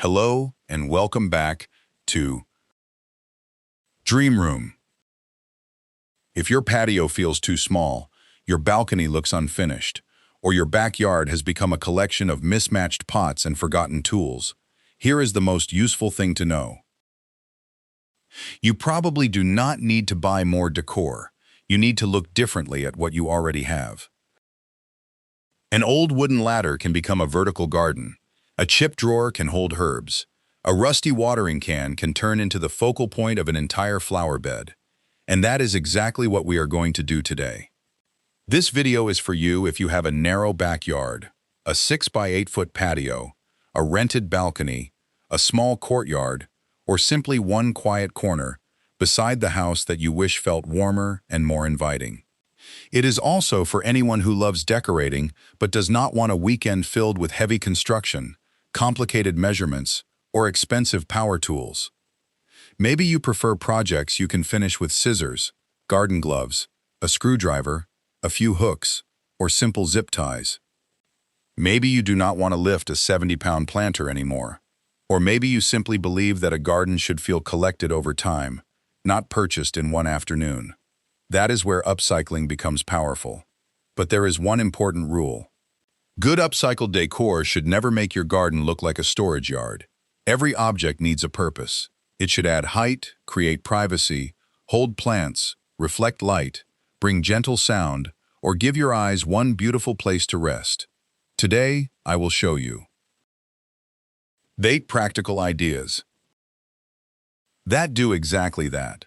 Hello and welcome back to Dream Room. If your patio feels too small, your balcony looks unfinished, or your backyard has become a collection of mismatched pots and forgotten tools, here is the most useful thing to know. You probably do not need to buy more decor. You need to look differently at what you already have. An old wooden ladder can become a vertical garden. A chip drawer can hold herbs. A rusty watering can turn into the focal point of an entire flower bed. And that is exactly what we are going to do today. This video is for you if you have a narrow backyard, a 6 by 8 foot patio, a rented balcony, a small courtyard, or simply one quiet corner beside the house that you wish felt warmer and more inviting. It is also for anyone who loves decorating but does not want a weekend filled with heavy construction, complicated measurements, or expensive power tools. Maybe you prefer projects you can finish with scissors, garden gloves, a screwdriver, a few hooks, or simple zip ties. Maybe you do not want to lift a 70-pound planter anymore. Or maybe you simply believe that a garden should feel collected over time, not purchased in one afternoon. That is where upcycling becomes powerful. But there is one important rule. Good upcycled decor should never make your garden look like a storage yard. Every object needs a purpose. It should add height, create privacy, hold plants, reflect light, bring gentle sound, or give your eyes one beautiful place to rest. Today, I will show you 8 practical ideas that do exactly that.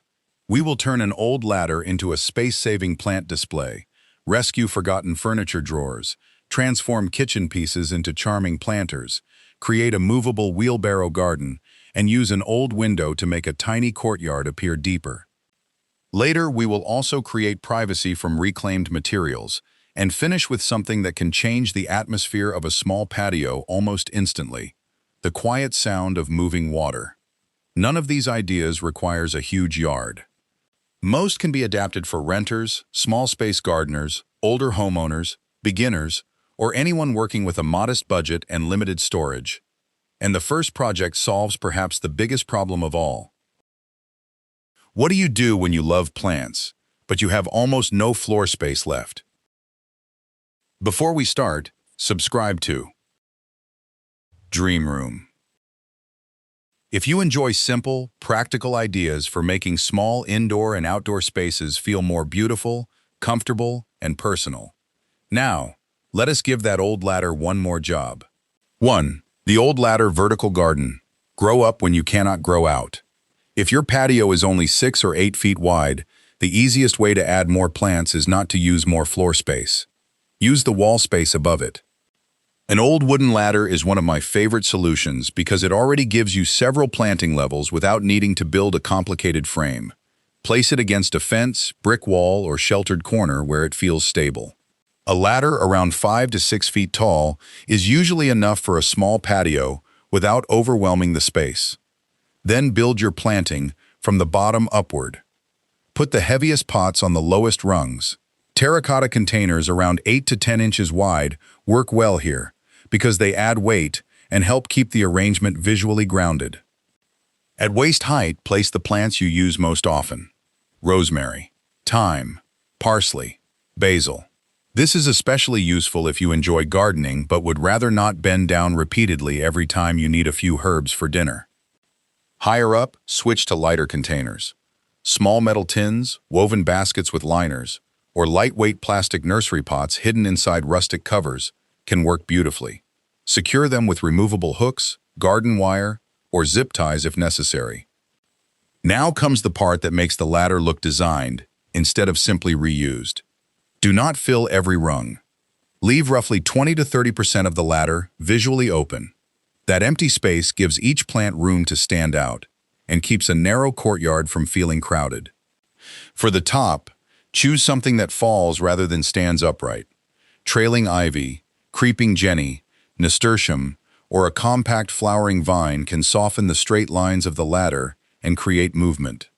We will turn an old ladder into a space-saving plant display, rescue forgotten furniture drawers, transform kitchen pieces into charming planters, create a movable wheelbarrow garden, and use an old window to make a tiny courtyard appear deeper. Later, we will also create privacy from reclaimed materials and finish with something that can change the atmosphere of a small patio almost instantly: the quiet sound of moving water. None of these ideas requires a huge yard. Most can be adapted for renters, small space gardeners, older homeowners, beginners, or anyone working with a modest budget and limited storage. And the first project solves perhaps the biggest problem of all. What do you do when you love plants, but you have almost no floor space left? Before we start, subscribe to Dream Room. If you enjoy simple, practical ideas for making small indoor and outdoor spaces feel more beautiful, comfortable, and personal. Now, let us give that old ladder one more job. 1. The old ladder vertical garden. Grow up when you cannot grow out. If your patio is only 6 or 8 feet wide, the easiest way to add more plants is not to use more floor space. Use the wall space above it. An old wooden ladder is one of my favorite solutions because it already gives you several planting levels without needing to build a complicated frame. Place it against a fence, brick wall, or sheltered corner where it feels stable. A ladder around 5 to 6 feet tall is usually enough for a small patio without overwhelming the space. Then build your planting from the bottom upward. Put the heaviest pots on the lowest rungs. Terracotta containers around 8 to 10 inches wide work well here because they add weight and help keep the arrangement visually grounded. At waist height, place the plants you use most often: rosemary, thyme, parsley, basil. This is especially useful if you enjoy gardening but would rather not bend down repeatedly every time you need a few herbs for dinner. Higher up, switch to lighter containers. Small metal tins, woven baskets with liners, or lightweight plastic nursery pots hidden inside rustic covers can work beautifully. Secure them with removable hooks, garden wire, or zip ties if necessary. Now comes the part that makes the ladder look designed instead of simply reused. Do not fill every rung. Leave roughly 20 to 30% of the ladder visually open. That empty space gives each plant room to stand out and keeps a narrow courtyard from feeling crowded. For the top, choose something that falls rather than stands upright. Trailing ivy, creeping jenny, nasturtium, or a compact flowering vine can soften the straight lines of the ladder and create movement.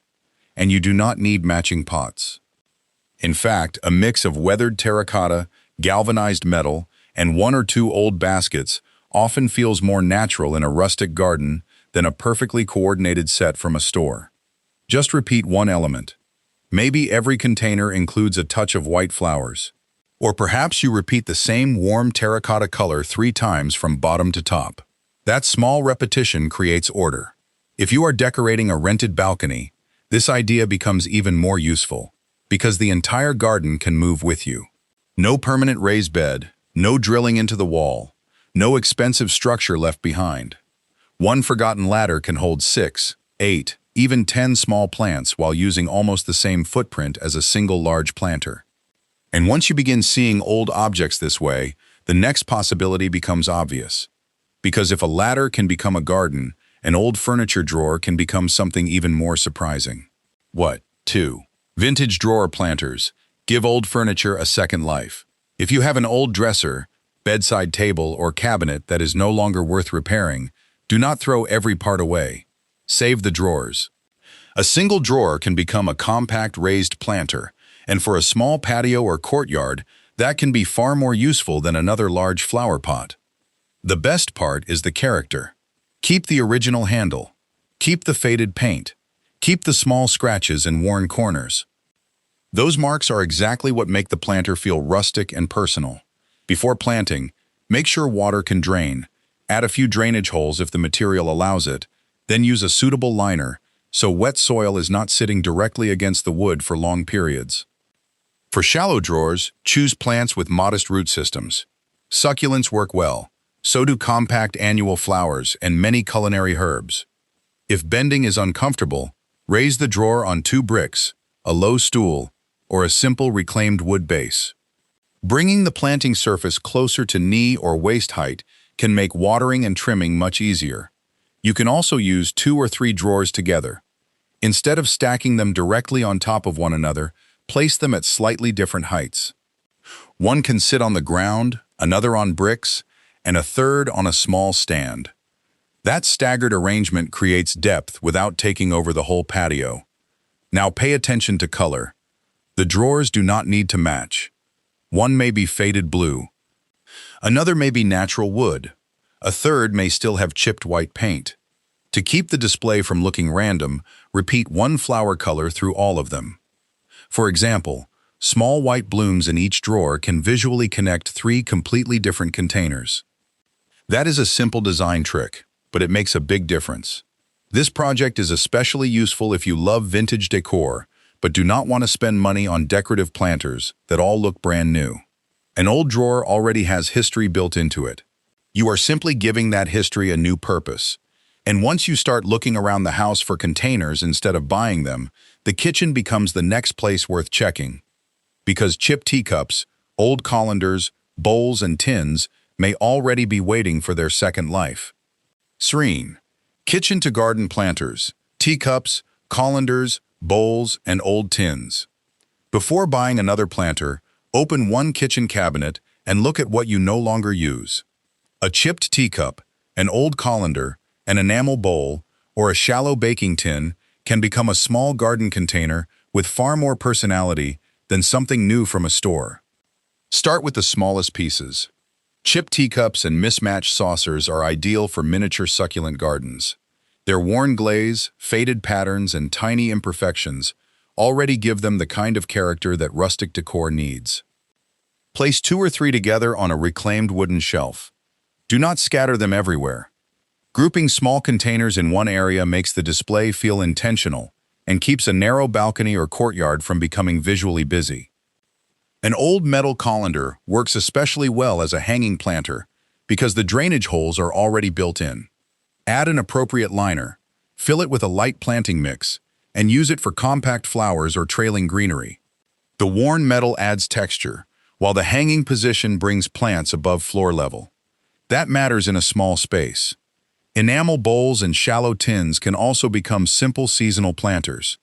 And you do not need matching pots. In fact, a mix of weathered terracotta, galvanized metal, and 1 or 2 old baskets often feels more natural in a rustic garden than a perfectly coordinated set from a store. Just repeat one element. Maybe every container includes a touch of white flowers. Or perhaps you repeat the same warm terracotta color 3 times from bottom to top. That small repetition creates order. If you are decorating a rented balcony, this idea becomes even more useful, because the entire garden can move with you. No permanent raised bed, no drilling into the wall, no expensive structure left behind. One forgotten ladder can hold 6, 8, even 10 small plants while using almost the same footprint as a single large planter. And once you begin seeing old objects this way, the next possibility becomes obvious. Because if a ladder can become a garden, an old furniture drawer can become something even more surprising. What? 2. Vintage drawer planters. Give old furniture a second life. If you have an old dresser, bedside table, or cabinet that is no longer worth repairing, do not throw every part away. Save the drawers. A single drawer can become a compact raised planter, and for a small patio or courtyard, that can be far more useful than another large flower pot. The best part is the character. Keep the original handle. Keep the faded paint. Keep the small scratches and worn corners. Those marks are exactly what make the planter feel rustic and personal. Before planting, make sure water can drain. Add a few drainage holes if the material allows it, then use a suitable liner so wet soil is not sitting directly against the wood for long periods. For shallow drawers, choose plants with modest root systems. Succulents work well. So do compact annual flowers and many culinary herbs. If bending is uncomfortable, raise the drawer on 2 bricks, a low stool, or a simple reclaimed wood base. Bringing the planting surface closer to knee or waist height can make watering and trimming much easier. You can also use 2 or 3 drawers together. Instead of stacking them directly on top of one another, place them at slightly different heights. One can sit on the ground, another on bricks, and a third on a small stand. That staggered arrangement creates depth without taking over the whole patio. Now pay attention to color. The drawers do not need to match. One may be faded blue. Another may be natural wood. A third may still have chipped white paint. To keep the display from looking random, repeat one flower color through all of them. For example, small white blooms in each drawer can visually connect 3 completely different containers. That is a simple design trick, but it makes a big difference. This project is especially useful if you love vintage decor, but do not want to spend money on decorative planters that all look brand new. An old drawer already has history built into it. You are simply giving that history a new purpose. And once you start looking around the house for containers instead of buying them, the kitchen becomes the next place worth checking. Because chipped teacups, old colanders, bowls, and tins may already be waiting for their second life. Serene. Kitchen to garden planters, teacups, colanders, bowls, and old tins. Before buying another planter, open one kitchen cabinet and look at what you no longer use. A chipped teacup, an old colander, an enamel bowl, or a shallow baking tin can become a small garden container with far more personality than something new from a store. Start with the smallest pieces. Chipped teacups and mismatched saucers are ideal for miniature succulent gardens. Their worn glaze, faded patterns, and tiny imperfections already give them the kind of character that rustic decor needs. Place 2 or 3 together on a reclaimed wooden shelf. Do not scatter them everywhere. Grouping small containers in one area makes the display feel intentional and keeps a narrow balcony or courtyard from becoming visually busy. An old metal colander works especially well as a hanging planter because the drainage holes are already built in. Add an appropriate liner, fill it with a light planting mix, and use it for compact flowers or trailing greenery. The worn metal adds texture, while the hanging position brings plants above floor level. That matters in a small space. Enamel bowls and shallow tins can also become simple seasonal planters.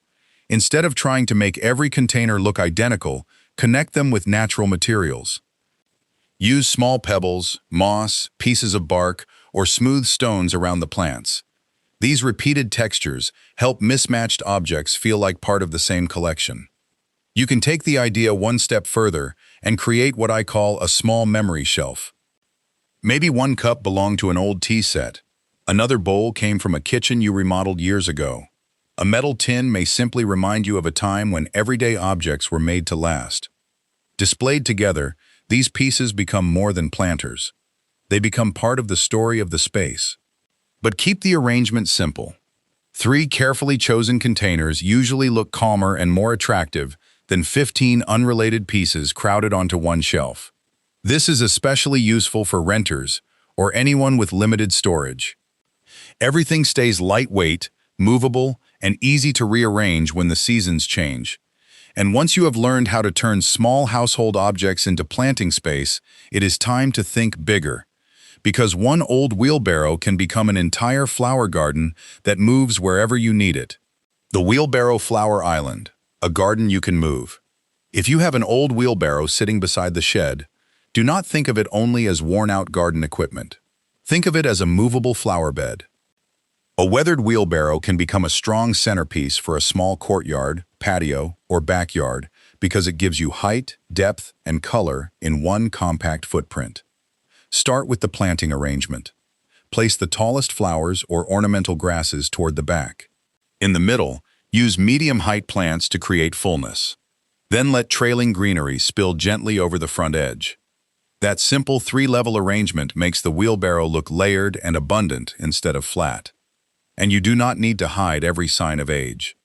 Instead of trying to make every container look identical, connect them with natural materials. Use small pebbles, moss, pieces of bark, or smooth stones around the plants. These repeated textures help mismatched objects feel like part of the same collection. You can take the idea one step further and create what I call a small memory shelf. Maybe one cup belonged to an old tea set. Another bowl came from a kitchen you remodeled years ago. A metal tin may simply remind you of a time when everyday objects were made to last. Displayed together, these pieces become more than planters. They become part of the story of the space. But keep the arrangement simple. 3 carefully chosen containers usually look calmer and more attractive than 15 unrelated pieces crowded onto one shelf. This is especially useful for renters or anyone with limited storage. Everything stays lightweight, movable, and easy to rearrange when the seasons change. And once you have learned how to turn small household objects into planting space, it is time to think bigger. Because one old wheelbarrow can become an entire flower garden that moves wherever you need it. The Wheelbarrow Flower Island, a garden you can move. If you have an old wheelbarrow sitting beside the shed, do not think of it only as worn-out garden equipment. Think of it as a movable flower bed. A weathered wheelbarrow can become a strong centerpiece for a small courtyard, patio, or backyard because it gives you height, depth, and color in one compact footprint. Start with the planting arrangement. Place the tallest flowers or ornamental grasses toward the back. In the middle, use medium-height plants to create fullness. Then let trailing greenery spill gently over the front edge. That simple 3-level arrangement makes the wheelbarrow look layered and abundant instead of flat. And you do not need to hide every sign of age.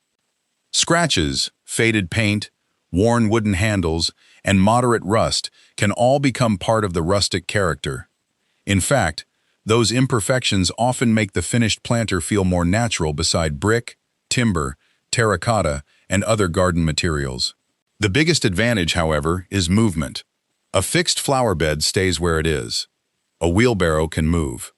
Scratches, faded paint, worn wooden handles, and moderate rust can all become part of the rustic character. In fact, those imperfections often make the finished planter feel more natural beside brick, timber, terracotta, and other garden materials. The biggest advantage, however, is movement. A fixed flower bed stays where it is. A wheelbarrow can move.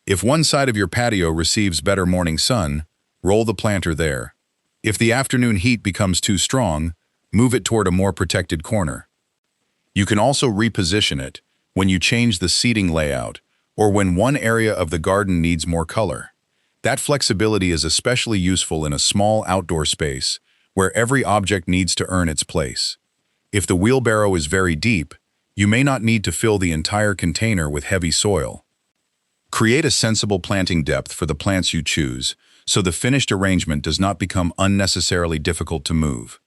If one side of your patio receives better morning sun, roll the planter there. If the afternoon heat becomes too strong, move it toward a more protected corner. You can also reposition it when you change the seating layout or when one area of the garden needs more color. That flexibility is especially useful in a small outdoor space where every object needs to earn its place. If the wheelbarrow is very deep, you may not need to fill the entire container with heavy soil. Create a sensible planting depth for the plants you choose so the finished arrangement does not become unnecessarily difficult to move.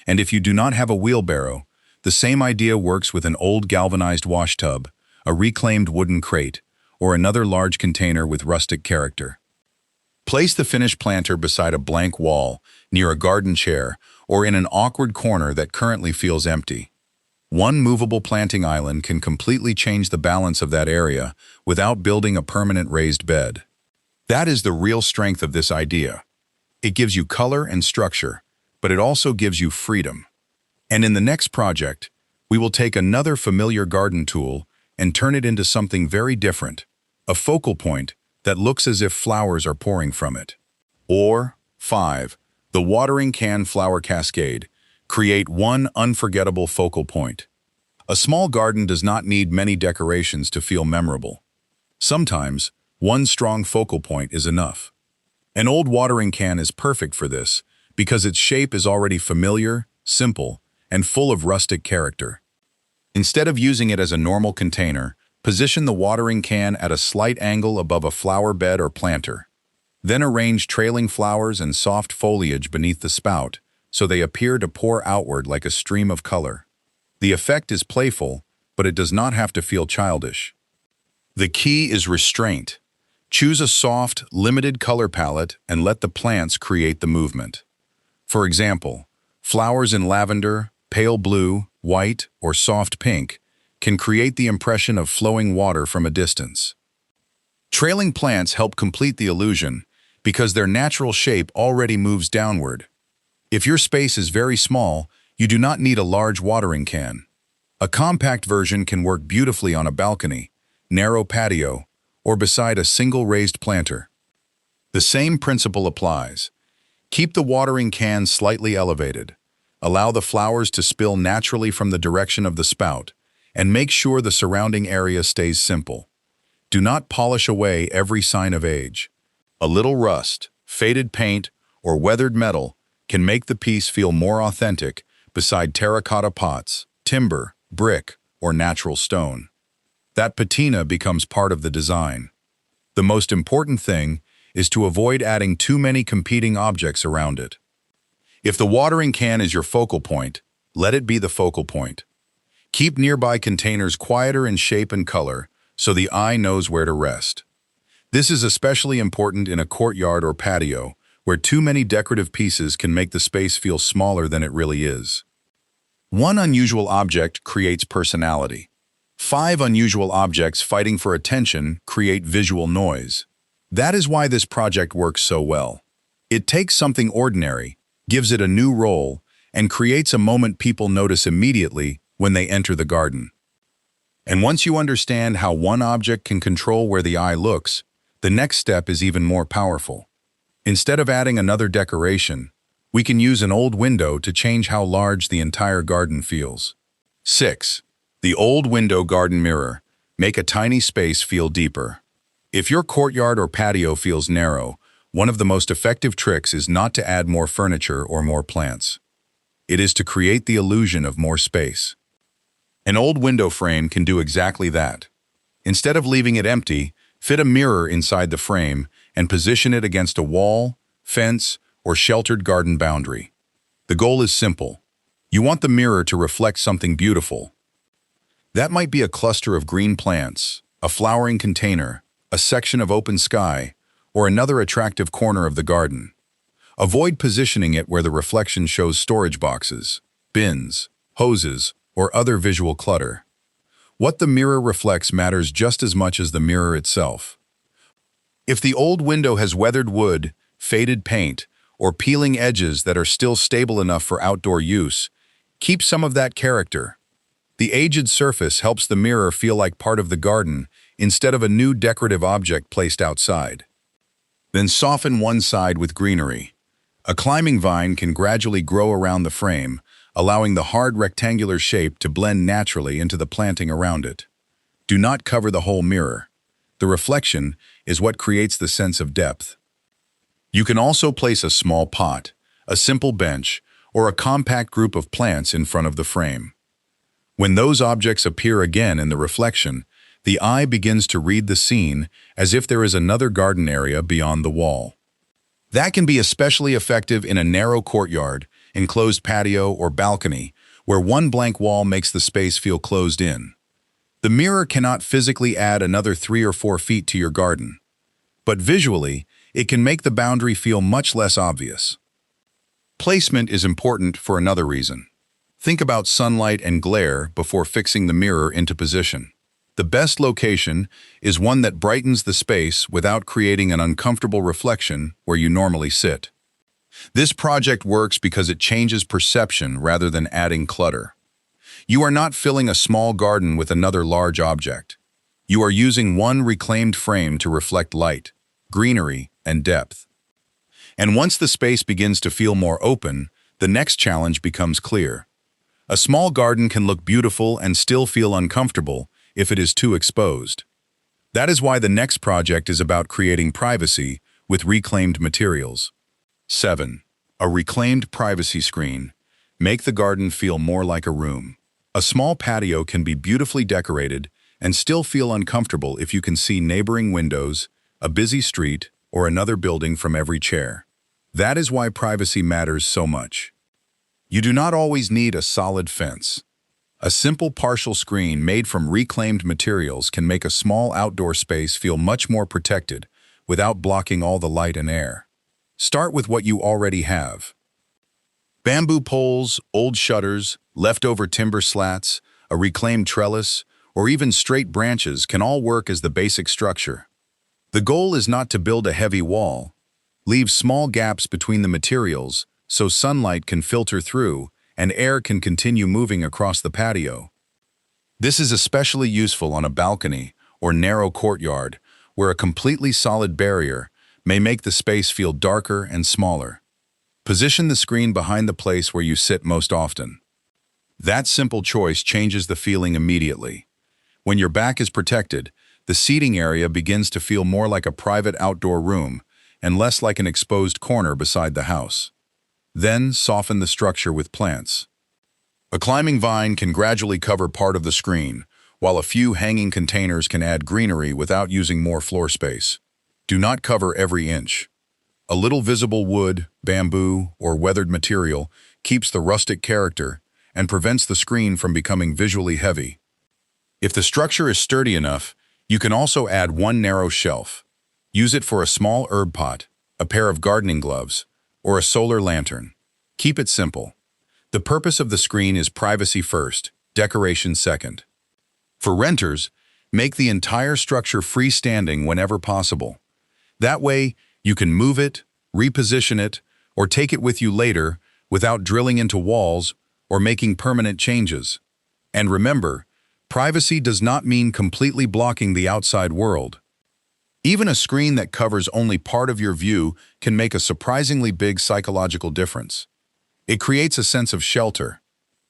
And if you do not have a wheelbarrow, the same idea works with an old galvanized wash tub, a reclaimed wooden crate, or another large container with rustic character. Place the finished planter beside a blank wall, near a garden chair, or in an awkward corner that currently feels empty. One movable planting island can completely change the balance of that area without building a permanent raised bed. That is the real strength of this idea. It gives you color and structure, but it also gives you freedom. And in the next project, we will take another familiar garden tool and turn it into something very different, a focal point that looks as if flowers are pouring from it. Or 5. The watering can flower cascade. Create one unforgettable focal point. A small garden does not need many decorations to feel memorable. Sometimes, one strong focal point is enough. An old watering can is perfect for this because its shape is already familiar, simple, and full of rustic character. Instead of using it as a normal container, position the watering can at a slight angle above a flower bed or planter. Then arrange trailing flowers and soft foliage beneath the spout, so they appear to pour outward like a stream of color. The effect is playful, but it does not have to feel childish. The key is restraint. Choose a soft, limited color palette and let the plants create the movement. For example, flowers in lavender, pale blue, white, or soft pink can create the impression of flowing water from a distance. Trailing plants help complete the illusion because their natural shape already moves downward. If your space is very small, you do not need a large watering can. A compact version can work beautifully on a balcony, narrow patio, or beside a single raised planter. The same principle applies. Keep the watering can slightly elevated. Allow the flowers to spill naturally from the direction of the spout, and make sure the surrounding area stays simple. Do not polish away every sign of age. A little rust, faded paint, or weathered metal can make the piece feel more authentic beside terracotta pots, timber, brick, or natural stone. That patina becomes part of the design. The most important thing is to avoid adding too many competing objects around it. If the watering can is your focal point, let it be the focal point. Keep nearby containers quieter in shape and color so the eye knows where to rest. This is especially important in a courtyard or patio, where too many decorative pieces can make the space feel smaller than it really is. One unusual object creates personality. 5 unusual objects fighting for attention create visual noise. That is why this project works so well. It takes something ordinary, gives it a new role, and creates a moment people notice immediately when they enter the garden. And once you understand how one object can control where the eye looks, the next step is even more powerful. Instead of adding another decoration, we can use an old window to change how large the entire garden feels. 6. The old window garden mirror. Make a tiny space feel deeper. If your courtyard or patio feels narrow, one of the most effective tricks is not to add more furniture or more plants. It is to create the illusion of more space. An old window frame can do exactly that. Instead of leaving it empty, fit a mirror inside the frame and position it against a wall, fence, or sheltered garden boundary. The goal is simple. You want the mirror to reflect something beautiful. That might be a cluster of green plants, a flowering container, a section of open sky, or another attractive corner of the garden. Avoid positioning it where the reflection shows storage boxes, bins, hoses, or other visual clutter. What the mirror reflects matters just as much as the mirror itself. If the old window has weathered wood, faded paint, or peeling edges that are still stable enough for outdoor use, keep some of that character. The aged surface helps the mirror feel like part of the garden instead of a new decorative object placed outside. Then soften one side with greenery. A climbing vine can gradually grow around the frame, allowing the hard rectangular shape to blend naturally into the planting around it. Do not cover the whole mirror. The reflection is what creates the sense of depth. You can also place a small pot, a simple bench, or a compact group of plants in front of the frame. When those objects appear again in the reflection, the eye begins to read the scene as if there is another garden area beyond the wall. That can be especially effective in a narrow courtyard, enclosed patio, or balcony, where one blank wall makes the space feel closed in. The mirror cannot physically add another 3 or 4 feet to your garden, but visually, it can make the boundary feel much less obvious. Placement is important for another reason. Think about sunlight and glare before fixing the mirror into position. The best location is one that brightens the space without creating an uncomfortable reflection where you normally sit. This project works because it changes perception rather than adding clutter. You are not filling a small garden with another large object. You are using one reclaimed frame to reflect light, greenery, and depth. And once the space begins to feel more open, the next challenge becomes clear. A small garden can look beautiful and still feel uncomfortable if it is too exposed. That is why the next project is about creating privacy with reclaimed materials. 7. A reclaimed privacy screen. Make the garden feel more like a room. A small patio can be beautifully decorated and still feel uncomfortable if you can see neighboring windows, a busy street, or another building from every chair. That is why privacy matters so much. You do not always need a solid fence. A simple partial screen made from reclaimed materials can make a small outdoor space feel much more protected without blocking all the light and air. Start with what you already have. Bamboo poles, old shutters, leftover timber slats, a reclaimed trellis, or even straight branches can all work as the basic structure. The goal is not to build a heavy wall. Leave small gaps between the materials so sunlight can filter through and air can continue moving across the patio. This is especially useful on a balcony or narrow courtyard where a completely solid barrier may make the space feel darker and smaller. Position the screen behind the place where you sit most often. That simple choice changes the feeling immediately. When your back is protected, the seating area begins to feel more like a private outdoor room and less like an exposed corner beside the house. Then soften the structure with plants. A climbing vine can gradually cover part of the screen, while a few hanging containers can add greenery without using more floor space. Do not cover every inch. A little visible wood, bamboo, or weathered material keeps the rustic character and prevents the screen from becoming visually heavy. If the structure is sturdy enough, you can also add one narrow shelf. Use it for a small herb pot, a pair of gardening gloves, or a solar lantern. Keep it simple. The purpose of the screen is privacy first, decoration second. For renters, make the entire structure freestanding whenever possible. That way, you can move it, reposition it, or take it with you later without drilling into walls or making permanent changes. And remember, privacy does not mean completely blocking the outside world. Even a screen that covers only part of your view can make a surprisingly big psychological difference. It creates a sense of shelter.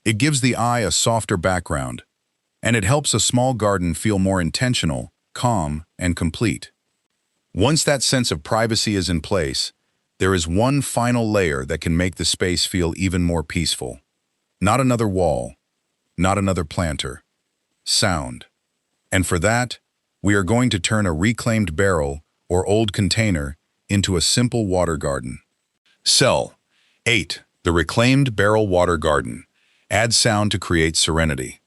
It gives the eye a softer background, and it helps a small garden feel more intentional, calm, and complete. Once that sense of privacy is in place, there is one final layer that can make the space feel even more peaceful. Not another wall, not another planter. Sound. And for that, we are going to turn a reclaimed barrel or old container into a simple water garden. Cell 8. The reclaimed barrel water garden. Add sound to create serenity.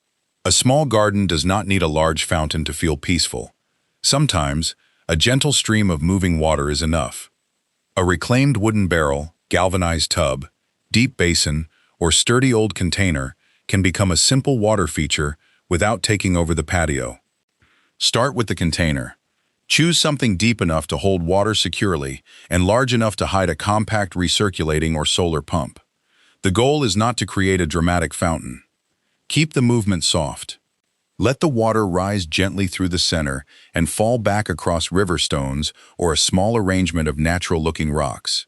A small garden does not need a large fountain to feel peaceful. Sometimes, a gentle stream of moving water is enough. A reclaimed wooden barrel, galvanized tub, deep basin, or sturdy old container can become a simple water feature without taking over the patio. Start with the container. Choose something deep enough to hold water securely and large enough to hide a compact recirculating or solar pump. The goal is not to create a dramatic fountain. Keep the movement soft. Let the water rise gently through the center and fall back across river stones or a small arrangement of natural-looking rocks.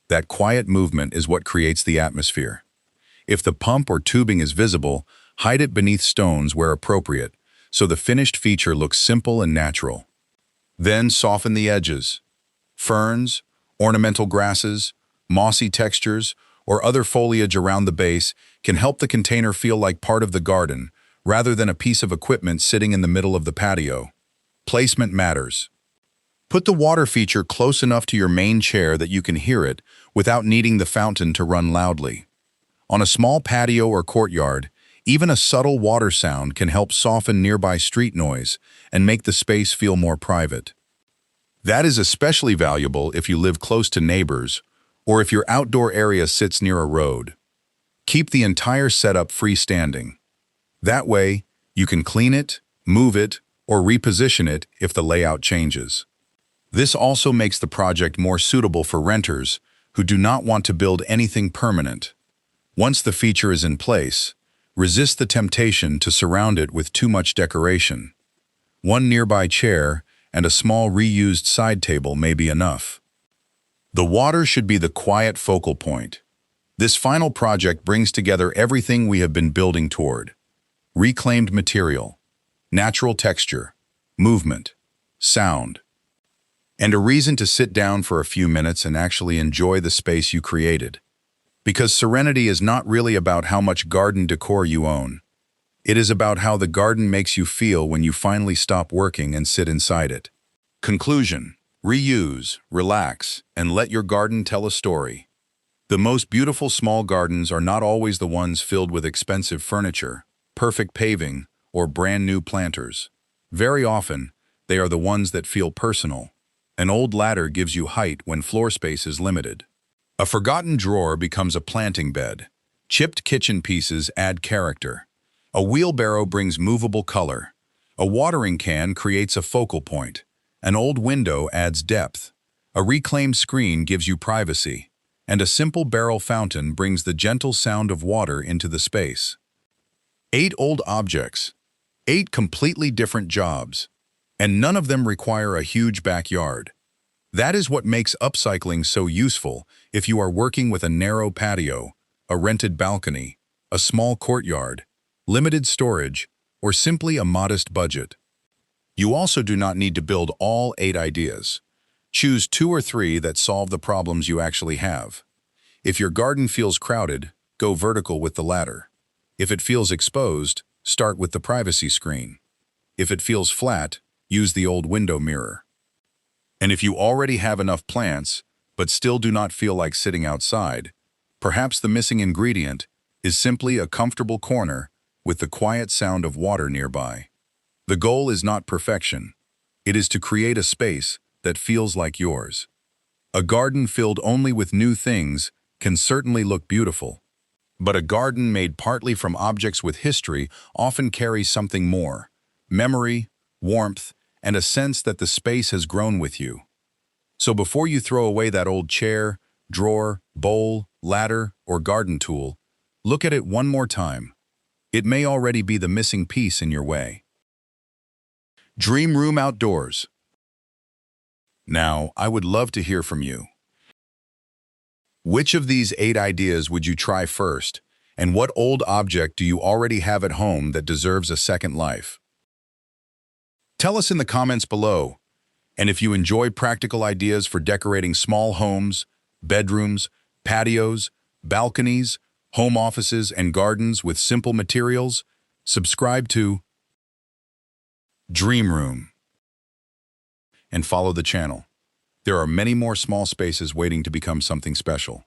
That quiet movement is what creates the atmosphere. If the pump or tubing is visible, hide it beneath stones where appropriate, so the finished feature looks simple and natural. Then soften the edges. Ferns, ornamental grasses, mossy textures, or other foliage around the base can help the container feel like part of the garden, rather than a piece of equipment sitting in the middle of the patio. Placement matters. Put the water feature close enough to your main chair that you can hear it without needing the fountain to run loudly. On a small patio or courtyard, even a subtle water sound can help soften nearby street noise and make the space feel more private. That is especially valuable if you live close to neighbors or if your outdoor area sits near a road. Keep the entire setup freestanding. That way, you can clean it, move it, or reposition it if the layout changes. This also makes the project more suitable for renters who do not want to build anything permanent. Once the feature is in place, resist the temptation to surround it with too much decoration. One nearby chair and a small reused side table may be enough. The water should be the quiet focal point. This final project brings together everything we have been building toward. Reclaimed material, natural texture, movement, sound, and a reason to sit down for a few minutes and actually enjoy the space you created. Because serenity is not really about how much garden decor you own. It is about how the garden makes you feel when you finally stop working and sit inside it. Conclusion: reuse, relax, and let your garden tell a story. The most beautiful small gardens are not always the ones filled with expensive furniture, perfect paving, or brand new planters. Very often, they are the ones that feel personal. An old ladder gives you height when floor space is limited. A forgotten drawer becomes a planting bed. Chipped kitchen pieces add character. A wheelbarrow brings movable color. A watering can creates a focal point. An old window adds depth. A reclaimed screen gives you privacy. And a simple barrel fountain brings the gentle sound of water into the space. 8 old objects, 8 completely different jobs, and none of them require a huge backyard. That is what makes upcycling so useful if you are working with a narrow patio, a rented balcony, a small courtyard, limited storage, or simply a modest budget. You also do not need to build all 8 ideas. Choose 2 or 3 that solve the problems you actually have. If your garden feels crowded, go vertical with the ladder. If it feels exposed, start with the privacy screen. If it feels flat, use the old window mirror. And if you already have enough plants, but still do not feel like sitting outside, perhaps the missing ingredient is simply a comfortable corner with the quiet sound of water nearby. The goal is not perfection. It is to create a space that feels like yours. A garden filled only with new things can certainly look beautiful, but a garden made partly from objects with history often carries something more: memory, warmth, and a sense that the space has grown with you. So before you throw away that old chair, drawer, bowl, ladder, or garden tool, look at it one more time. It may already be the missing piece in your way. Dream room outdoors. Now, I would love to hear from you. Which of these 8 ideas would you try first, and what old object do you already have at home that deserves a second life? Tell us in the comments below. And if you enjoy practical ideas for decorating small homes, bedrooms, patios, balconies, home offices, and gardens with simple materials, subscribe to Dream Room and follow the channel. There are many more small spaces waiting to become something special.